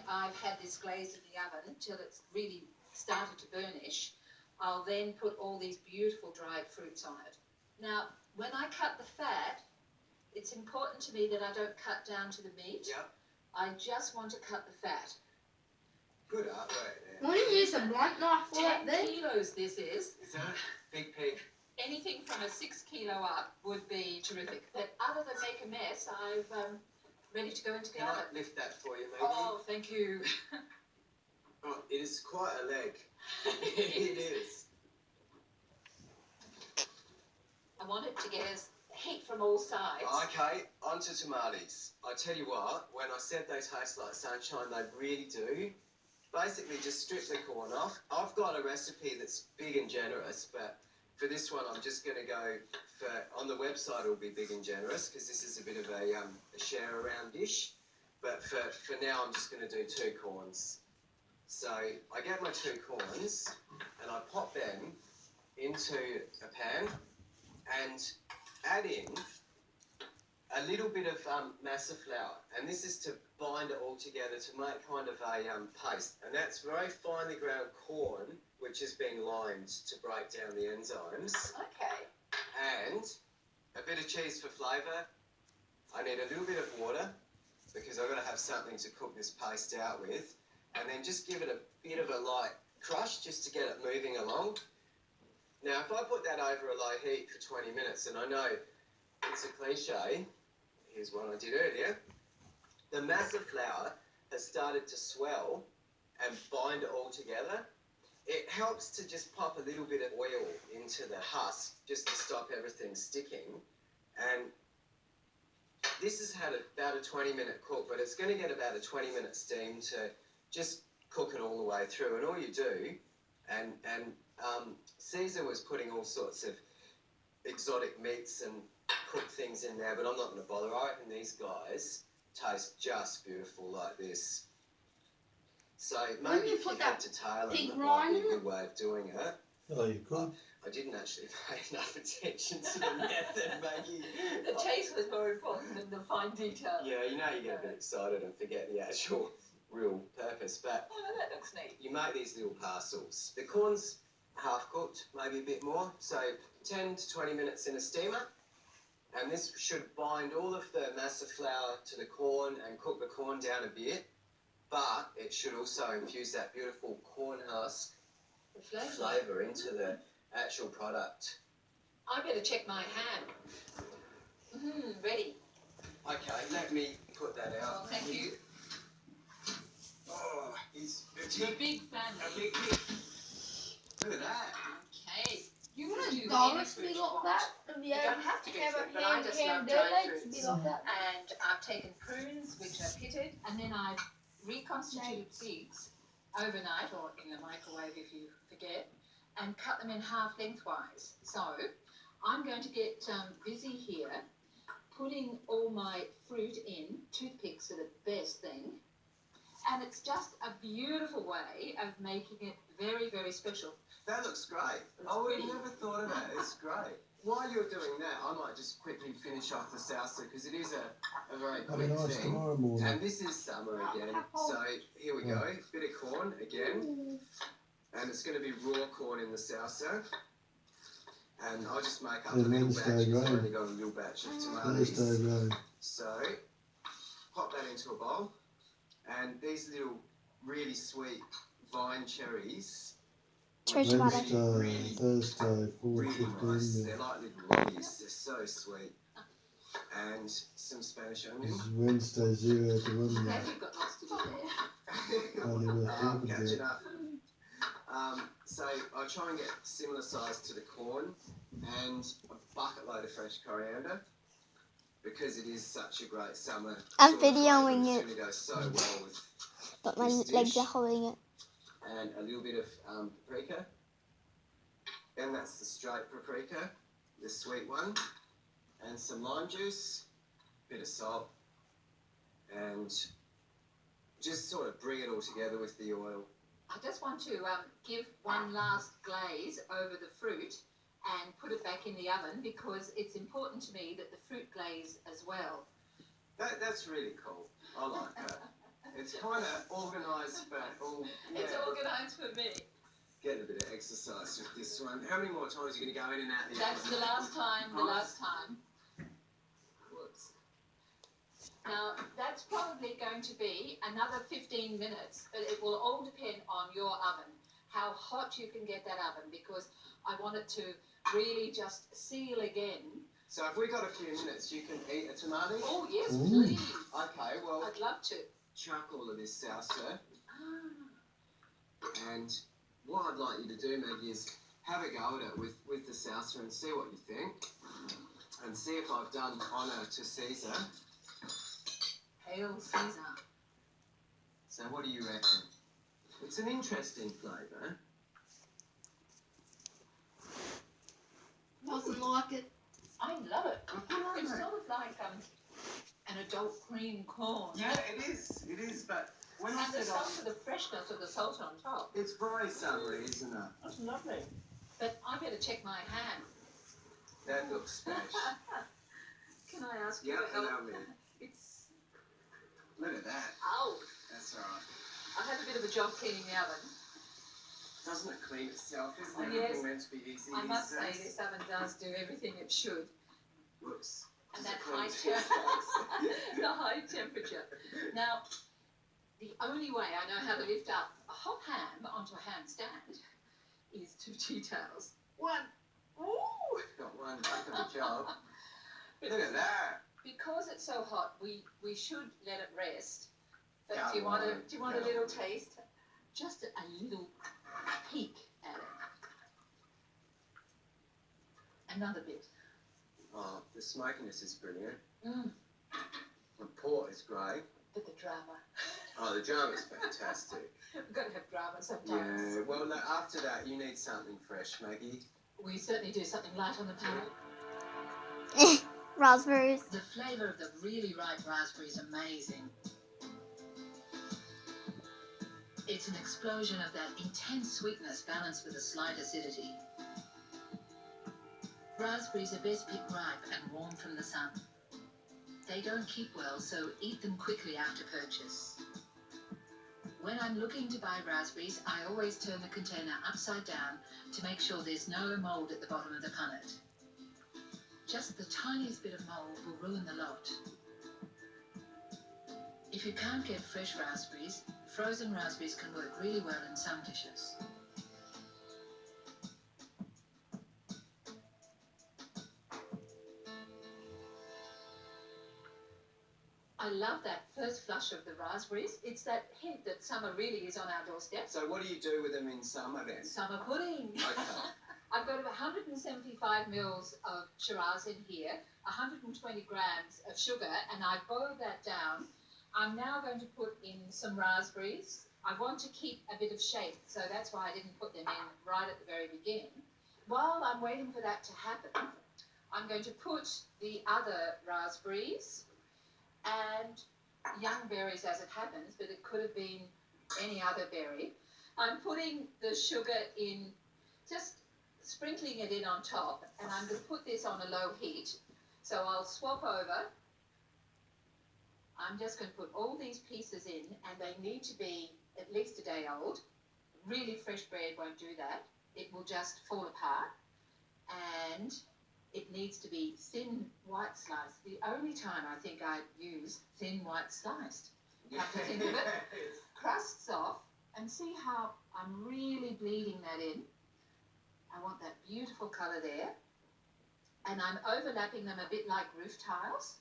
I've had this glazed in the oven till it's really started to burnish, I'll then put all these beautiful dried fruits on it. Now, when I cut the fat, it's important to me that I don't cut down to the meat. Yeah. I just want to cut the fat. Good artwork there. Why don't you use a blunt knife for 10 that then? kilos this is. Is that big pig? Anything from a 6 kilo up would be terrific. But other than make a mess, I'm ready to go into the Can oven. I lift that for you, maybe? Oh, thank you. Oh, it is quite a leg. It is. I want it to get as heat from all sides. Okay, on to tomatoes. I tell you what, when I said they taste like sunshine, they really do. Basically, just strip the corn off. I've got a recipe that's big and generous, but for this one, I'm just going to go for, on the website, it'll be big and generous, because this is a bit of a share-around dish. But for now, I'm just going to do 2 corns. So I get my 2 corns, and I pop them into a pan, and add in a little bit of masa flour, and this is to bind it all together to make kind of a paste, and that's very finely ground corn which has been limed to break down the enzymes. Okay. And a bit of cheese for flavour. I need a little bit of water because I've got to have something to cook this paste out with, and then just give it a bit of a light crush just to get it moving along. Now, if I put that over a low heat for 20 minutes, and I know it's a cliche, here's one I did earlier, the masa flour has started to swell and bind it all together. It helps to just pop a little bit of oil into the husk just to stop everything sticking. And this has had about a 20-minute cook, but it's going to get about a 20-minute steam to just cook it all the way through. And all you do, and Caesar was putting all sorts of exotic meats and cooked things in there, but I'm not going to bother. I reckon these guys taste just beautiful like this. So maybe if you head to Taylor, that might be a good way of doing it. Oh, you could. I didn't actually pay enough attention to the method, Maggie. The taste was more important than the fine detail. Yeah, you know you get a bit excited and forget the actual real purpose, but Oh, that looks neat. you make these little parcels. The corn's half cooked, maybe a bit more, so 10 to 20 minutes in a steamer, and this should bind all of the masa flour to the corn and cook the corn down a bit, but it should also infuse that beautiful corn husk The flavour into the actual product. I better check my ham. Ready. Okay, let me put that out. Oh, thank you. Oh, it's A big family. a big hit. Look at that. Okay. You want Do a garlic to any be fruit like you that? And You don't have to do have fruit, a but I ham, just ham love dirt dried legs to be fruits. like that. And I've taken prunes, which are pitted, and then I've reconstituted figs overnight, or in the microwave if you forget, and cut them in half lengthwise. So I'm going to get busy here, putting all my fruit in. Toothpicks are the best thing. And it's just a beautiful way of making it very, very special. That looks great. It's I would have pretty. never thought of that. It's great. While you're doing that, I might just quickly finish off the salsa because it is a very Have a quick nice thing. tomorrow morning. And this is summer again. So here we go. Bit of corn again. And it's going to be raw corn in the salsa. And I'll just make up a Yeah, little Wednesday batch. I've road. already got a little batch of tomatoes. Thursday road. So pop that into a bowl. And these little really sweet vine cherries. Cherry tomato. Wednesday, Thursday, Really nice. 4:15. They're like little lollies. They're so sweet. And some Spanish This onion. is Wednesday 0 to 1 now. Glad you've got lots to do there. Only worth talking Catching about. up. So I try and get similar size to the corn and a bucket load of fresh coriander because it is such a great summer. I'm sort of videoing flavour. it. It's going to go so well with, But my This legs dish. are holding it. and a little bit of paprika. And that's the straight paprika, the sweet one, and some lime juice, bit of salt, and just sort of bring it all together with the oil. I just want to give one last glaze over the fruit and put it back in the oven because it's important to me that the fruit glaze as well. That's really cool. I like that. It's kind of organised, but all. It's organised for me. Getting a bit of exercise with this one. How many more times are you going to go in and out? That's the last time. The last time. Whoops. Now that's probably going to be another 15 minutes, but it will all depend on your oven, how hot you can get that oven, because I want it to really just seal again. So if we got a few minutes, you can eat a tomato? Oh yes, Ooh. please. Okay, well, I'd love to. chuck all of this salsa. Ah. And what I'd like you to do, Maggie, is have a go at it with the salsa and see what you think. And see if I've done honour to Caesar. Hail Caesar. So what do you reckon? It's an interesting flavour. Nothing like it. I love it. It's sort of like an adult cream corn. Yeah, it is, but when I And the said I... salt of the freshness of the salt on top. It's very summery, isn't it? That's lovely. But I better check my hand. That looks special. Can I ask you Yeah, to help? allow me. It's... Look at that. Ow! That's all right. I have a bit of a job cleaning the oven. Doesn't it clean itself? Isn't Oh, yes. everything meant to be easy I these must say days? this oven does do everything it should. Whoops. And Does that it clean high itself? temperature. The high temperature. Now, the only way I know how to lift up a hot ham onto a ham stand is 2 tea towels. One. Ooh! Got one heck of a job. But Look at that. because it's so hot, we should let it rest. But Go do you want on, a go little on. taste? Just a little peek at it. Another bit. Oh, the smokiness is brilliant. Mm. The port is great. But the drama. Oh, the drama's fantastic. We've got to have drama sometimes. Yeah, well, look, after that, you need something fresh, Maggie. We certainly do something light on the palate. Raspberries. The flavour of the really ripe raspberry is amazing. It's an explosion of that intense sweetness balanced with a slight acidity. Raspberries are best picked ripe and warm from the sun. They don't keep well, so eat them quickly after purchase. When I'm looking to buy raspberries, I always turn the container upside down to make sure there's no mould at the bottom of the punnet. Just the tiniest bit of mould will ruin the lot. If you can't get fresh raspberries, frozen raspberries can work really well in some dishes. I love that first flush of the raspberries. It's that hint that summer really is on our doorstep. So what do you do with them in summer then? Summer pudding. Okay. I've got 175 mils of Shiraz in here, 120 grams of sugar, and I boiled that down. I'm now going to put in some raspberries. I want to keep a bit of shape, so that's why I didn't put them in right at the very beginning. While I'm waiting for that to happen, I'm going to put the other raspberries and young berries as it happens, but it could have been any other berry. I'm putting the sugar in, just sprinkling it in on top, and I'm going to put this on a low heat. So I'll swap over. I'm just going to put all these pieces in, and they need to be at least a day old. Really fresh bread won't do that. It will just fall apart. And it needs to be thin white sliced. The only time I think I use thin white sliced. Come to think of it, crusts off, and see how I'm really bleeding that in. I want that beautiful colour there. And I'm overlapping them a bit like roof tiles.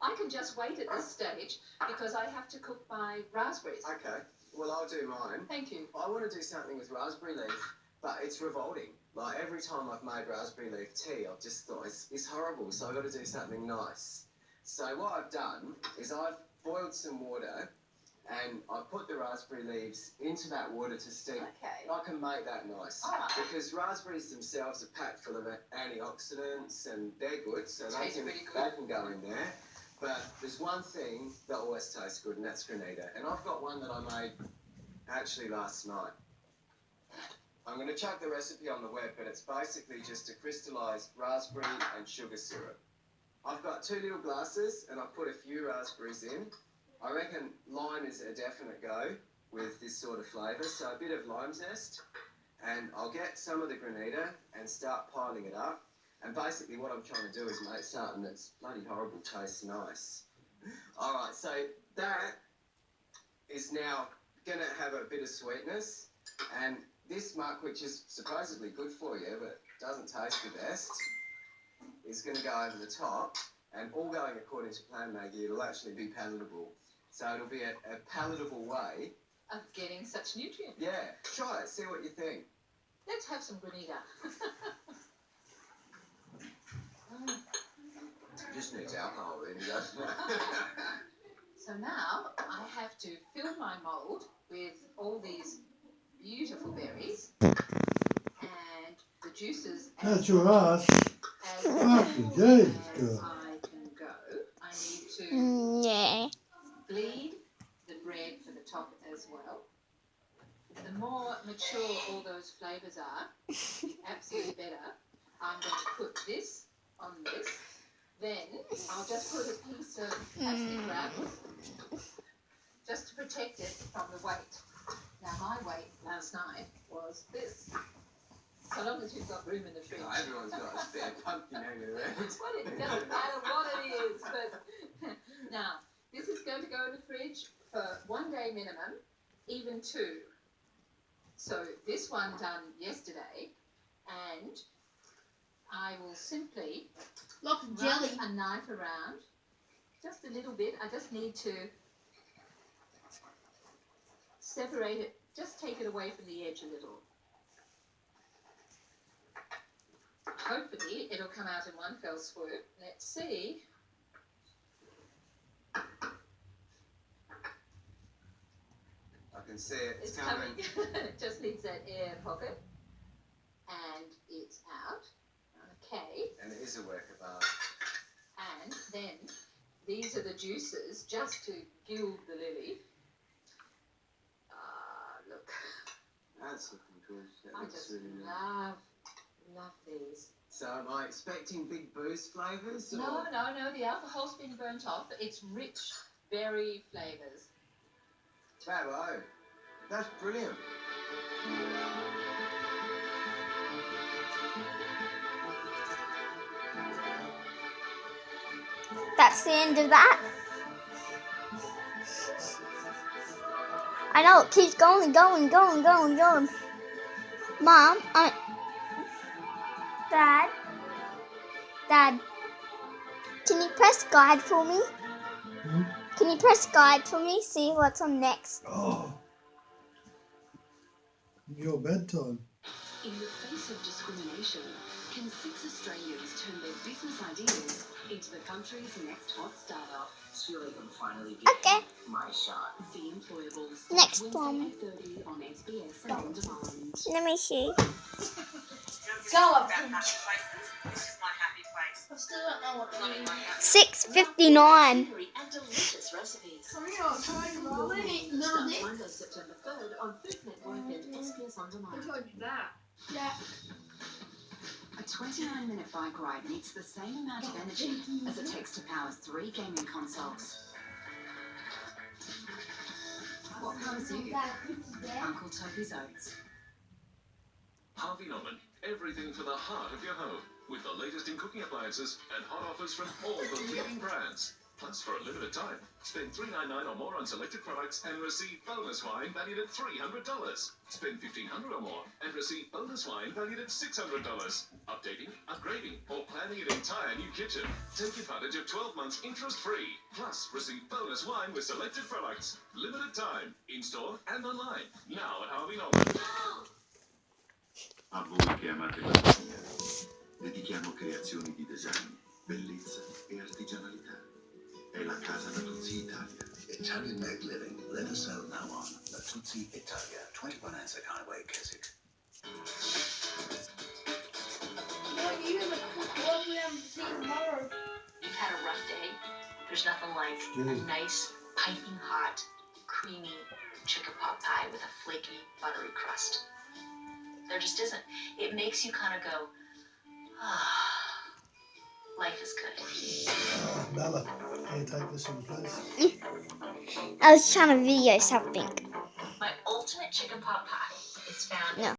I can just wait at this stage because I have to cook my raspberries. Okay, well, I'll do mine. Thank you. I want to do something with raspberry leaf, but it's revolting. Like, every time I've made raspberry leaf tea, I've just thought it's horrible, so I've got to do something nice. So what I've done is I've boiled some water, and I've put the raspberry leaves into that water to steep. Okay. I can make that nice. Alright. Because raspberries themselves are packed full of antioxidants, and they're good, so they Tastes can, pretty good. they can go in there. But there's one thing that always tastes good, and that's granita. And I've got one that I made actually last night. I'm going to chuck the recipe on the web, but it's basically just a crystallised raspberry and sugar syrup. I've got 2 little glasses, and I put a few raspberries in, I reckon lime is a definite go with this sort of flavour. So a bit of lime zest, and I'll get some of the granita and start piling it up. And basically what I'm trying to do is make something that's bloody horrible tastes nice. All right, so that is now going to have a bit of sweetness. And this muck, which is supposedly good for you, but doesn't taste the best, is going to go over the top. And all going according to plan, Maggie, it'll actually be palatable. So it'll be a palatable way. Of getting such nutrients. Yeah, try it, see what you think. Let's have some granita. Just needs alcohol, really, doesn't it? So now I have to fill my mould with all these beautiful berries and the juices That's your ass. as Fucking as jeez, I girl. can go. I need to Yeah. bleed the bread for the top as well. The more mature all those flavours are, the absolutely better. I'm going to put this on this. Then I'll just put a piece of plastic wrap just to protect it from the weight. Now my weight last night was this. So long as you've got room in the fridge. No, everyone's got a spare pumpkin hanging around. Well, it doesn't matter what it is, but now this is going to go in the fridge for 1 day minimum, even 2. So this one done yesterday, and I will simply Lots of jelly. run a knife around, just a little bit. I just need to separate it, just take it away from the edge a little. Hopefully it'll come out in one fell swoop. Let's see. I can see it. It's It's coming. it just needs that air pocket. And it's out. Okay. And it is a work of art. And then these are the juices just to gild the lily. Look, That's looking good. That I looks just really nice. love these. So am I expecting big boost flavours? or- No, the alcohol's been burnt off. It's rich berry flavours. Bravo. That's brilliant. That's the end of that. I know it keeps going and going and going and going and going. Mom, Dad, can you press guide for me? Hmm? Can you press guide for me? See what's on next. Oh. Your bedtime. In the face of discrimination, can 6 Australians turn their business ideas into the country's next hot startup? Feel like I'm finally getting Okay, my shot. The Employables. Next Wednesday one. 8:30 on SBS and on demand. let me see. Go up. This is my happy place. I still don't know what to Loving do. my happy 6:59. Savory and delicious recipes. Come here, I'll try to roll it. Little Start dick. Monday, September 3rd on Food Network and SBS on I demand. told you that. That. A 29-minute bike ride needs the same amount of energy as it takes to power 3 gaming consoles. What powers you? Uncle Toby's Oats. Harvey Norman, everything for the heart of your home, with the latest in cooking appliances and hot offers from all the leading brands. Plus, for a limited time, spend $3.99 or more on selected products and receive bonus wine valued at $300. Spend $1,500 or more and receive bonus wine valued at $600. Updating, upgrading, or planning an entire new kitchen. Take advantage of 12 months interest-free. Plus, receive bonus wine with selected products. Limited time, in-store and online. Now at Harvey Norman. A voi che amate la cucina, dedichiamo creazioni di design, bellezza e artigianalità. È la casa da Tutsi Italia. Italian made living. Let us know now on the Tutsi Italia, 21 Anzac Highway, Keswick. What you in the what we have to see tomorrow? You've had a rough day. There's nothing like a Jeez. nice, piping hot, creamy chicken pot pie with a flaky, buttery crust. There just isn't. It makes you kind of go, ah. life is good. Bella, can you take this in, please? I was trying to video something. My ultimate chicken pot pie is found No.